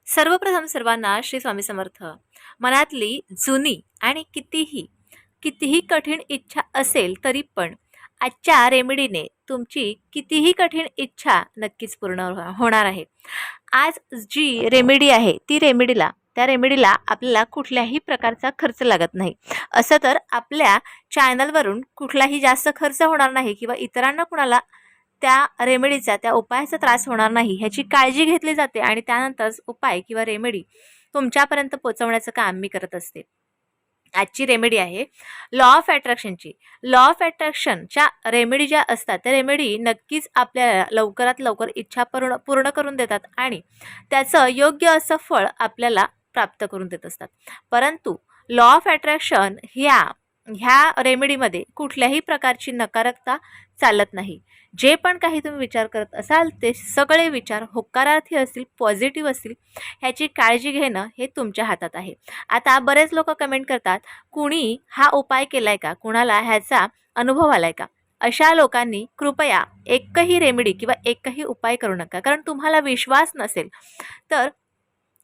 सर्वप्रथम सर्वांना श्री स्वामी समर्थ. मनातली जुनी आणि कितीही कठीण इच्छा असेल तरी पण आजच्या रेमेडीने तुमची कितीही कठीण इच्छा नक्कीच पूर्ण होणार आहे. आज जी रेमेडी आहे त्या रेमेडीला आपल्याला कुठल्याही प्रकारचा खर्च लागत नाही. असं तर आपल्या चॅनलवरून कुठलाही जास्त खर्च होणार नाही किंवा इतरांना कुणाला त्या रेमेडीचा त्या उपायाचा त्रास होणार नाही ह्याची काळजी घेतली जाते आणि त्यानंतरच उपाय किंवा रेमेडी तुमच्यापर्यंत पोहोचवण्याचं काम मी करत असते. आजची रेमेडी आहे लॉ ऑफ अट्रॅक्शनची. लॉ ऑफ अट्रॅक्शनच्या रेमेडी ज्या असतात त्या रेमेडी नक्कीच आपल्याला लवकरात लवकर इच्छा पूर्ण करून देतात आणि त्याचं योग्य असं फळ आपल्याला प्राप्त करून देत असतात. परंतु लॉ ऑफ अट्रॅक्शन ह्या रेमेडीमध्ये कुठल्याही प्रकारची नकारात्मकता चालत नाही. जे पण काही तुम्ही विचार करत असाल ते सगळे विचार होकारार्थी असतील, पॉझिटिव्ह असतील, ह्याची काळजी घेणं हे तुमच्या हातात आहे. आता बरेच लोक कमेंट करतात, कुणी हा उपाय केलाय का, कुणाला ह्याचा अनुभव आलाय का? अशा लोकांनी कृपया एकही रेमेडी किंवा एकही उपाय करू नका. कारण तुम्हाला विश्वास नसेल तर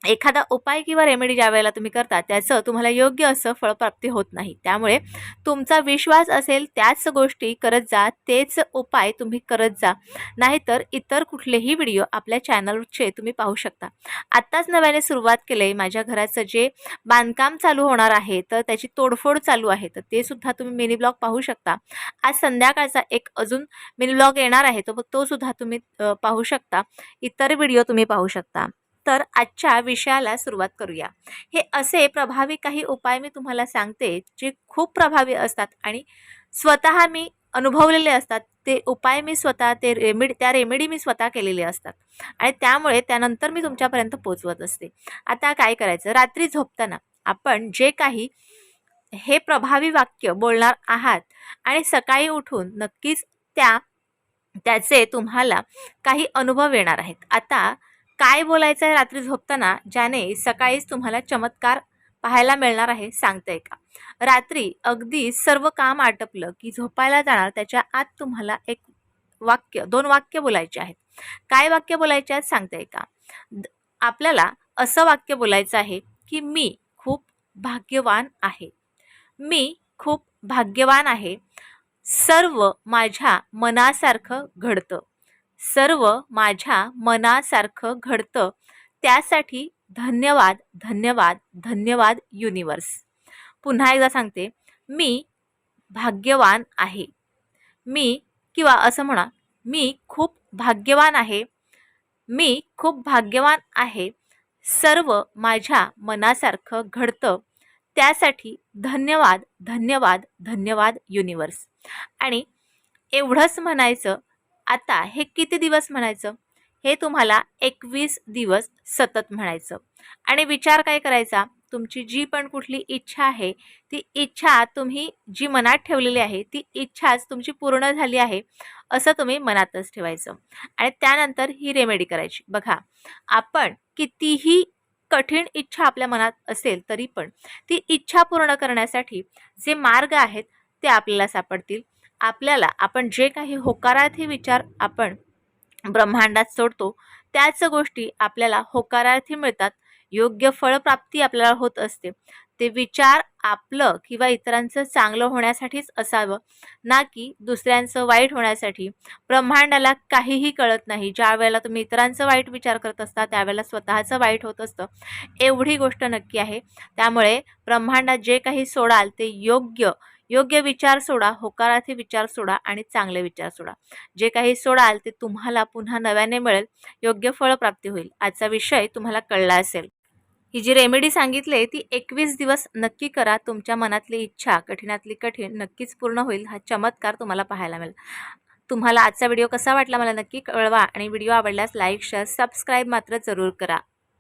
एखादा उपाय किंवा रेमेडी ज्या वेळेला तुम्ही करता त्याचं तुम्हाला योग्य असं फळप्राप्ती होत नाही. त्यामुळे तुमचा विश्वास असेल त्याच गोष्टी करत जा, तेच उपाय तुम्ही करत जा. नाहीतर इतर कुठलेही व्हिडिओ आपल्या चॅनलचे तुम्ही पाहू शकता. आत्ताच नव्याने सुरुवात केली, माझ्या घराचं जे बांधकाम चालू होणार आहे तर त्याची तोडफोड चालू आहे, तर ते सुद्धा तुम्ही मिनी ब्लॉग पाहू शकता. आज संध्याकाळचा एक अजून मिनी ब्लॉग येणार आहे, तो सुद्धा तुम्ही पाहू शकता. इतर व्हिडिओ तुम्ही पाहू शकता. तर आजच्या विषयाला सुरुवात करूया. हे असे प्रभावी काही उपाय मी तुम्हाला सांगते जे खूप प्रभावी असतात आणि स्वतः मी अनुभवलेले असतात. ते उपाय मी स्वतः त्या रेमेडी मी स्वतः केलेले असतात आणि त्यामुळे त्यानंतर मी तुमच्यापर्यंत पोहोचवत असते. आता काय करायचं, रात्री झोपताना आपण जे काही हे प्रभावी वाक्य बोलणार आहात आणि सकाळी उठून नक्कीच त्याचे तुम्हाला काही अनुभव येणार आहेत. आता काय बोलायचं आहे रात्री झोपताना ज्याने सकाळीच तुम्हाला चमत्कार पाहायला मिळणार आहे, सांगते का? रात्री अगदी सर्व काम आटपलं की झोपायला जाणार त्याच्या आत तुम्हाला एक वाक्य, 2 वाक्य बोलायचे आहेत. काय वाक्य बोलायचे आहेत सांगते का? आपल्याला असं वाक्य बोलायचं आहे की मी खूप भाग्यवान आहे. मी खूप भाग्यवान आहे. सर्व माझ्या मनासारखं घडतं. सर्व माझ्या मनासारखं घडतं. त्यासाठी धन्यवाद, धन्यवाद, धन्यवाद युनिवर्स. पुन्हा एकदा सांगते, मी भाग्यवान आहे. मी किंवा असं म्हणा, मी खूप भाग्यवान आहे. मी खूप भाग्यवान आहे. सर्व माझ्या मनासारखं घडतं. त्यासाठी धन्यवाद, धन्यवाद, धन्यवाद युनिवर्स. आणि एवढंच म्हणायचं. आता हे किती दिवस म्हणायचं? हे तुम्हाला 21 दिवस सतत म्हणायचं. आणि विचार काय करायचा, तुमची जी पण कुठली इच्छा आहे ती इच्छा तुम्ही जी मनात ठेवलेली आहे ती इच्छाच तुमची पूर्ण झाली आहे असं तुम्ही मनातच ठेवायचं आणि त्यानंतर ही रेमेडी करायची. बघा, आपण कितीही कठीण इच्छा आपल्या मनात असेल तरी पण ती इच्छा पूर्ण करण्यासाठी जे मार्ग आहेत ते आपल्याला सापडतील. आपण जे काही होकारार्थी विचार आपण ब्रह्मांडात सोडतो त्याच गोष्टी आपल्याला होकारार्थी मिळतात. योग्य फळप्राप्ती आपल्याला होत असते. ते विचार आपलं किंवा इतरांचं चांगलं होण्यासाठीच असावं, ना की दुसऱ्यांचं वाईट होण्यासाठी. ब्रह्मांडाला काहीही कळत नाही. ज्या वेळेला तुम्ही इतरांचं वाईट विचार करत असता त्यावेळेला स्वतःचं वाईट होत असतं. एवढी गोष्ट नक्की आहे. त्यामुळे ब्रह्मांडात जे काही सोडाल ते योग्य विचार सोडा, होकारार्थी विचार सोडा आणि चांगले विचार सोडा. जे काही सोडाल ते तुम्हाला पुन्हा नव्याने मिळेल, योग्य फळप्राप्ती होईल. आजचा विषय तुम्हाला कळला असेल. ही जी रेमेडी सांगितली ती 21 दिवस नक्की करा. तुमच्या मनातली इच्छा कठीणातली कठीण नक्कीच पूर्ण होईल. हा चमत्कार तुम्हाला पाहायला मिळेल. तुम्हाला आजचा व्हिडिओ कसा वाटला मला नक्की कळवा आणि व्हिडिओ आवडल्यास लाईक, शेअर, सबस्क्राईब मात्र जरूर करा.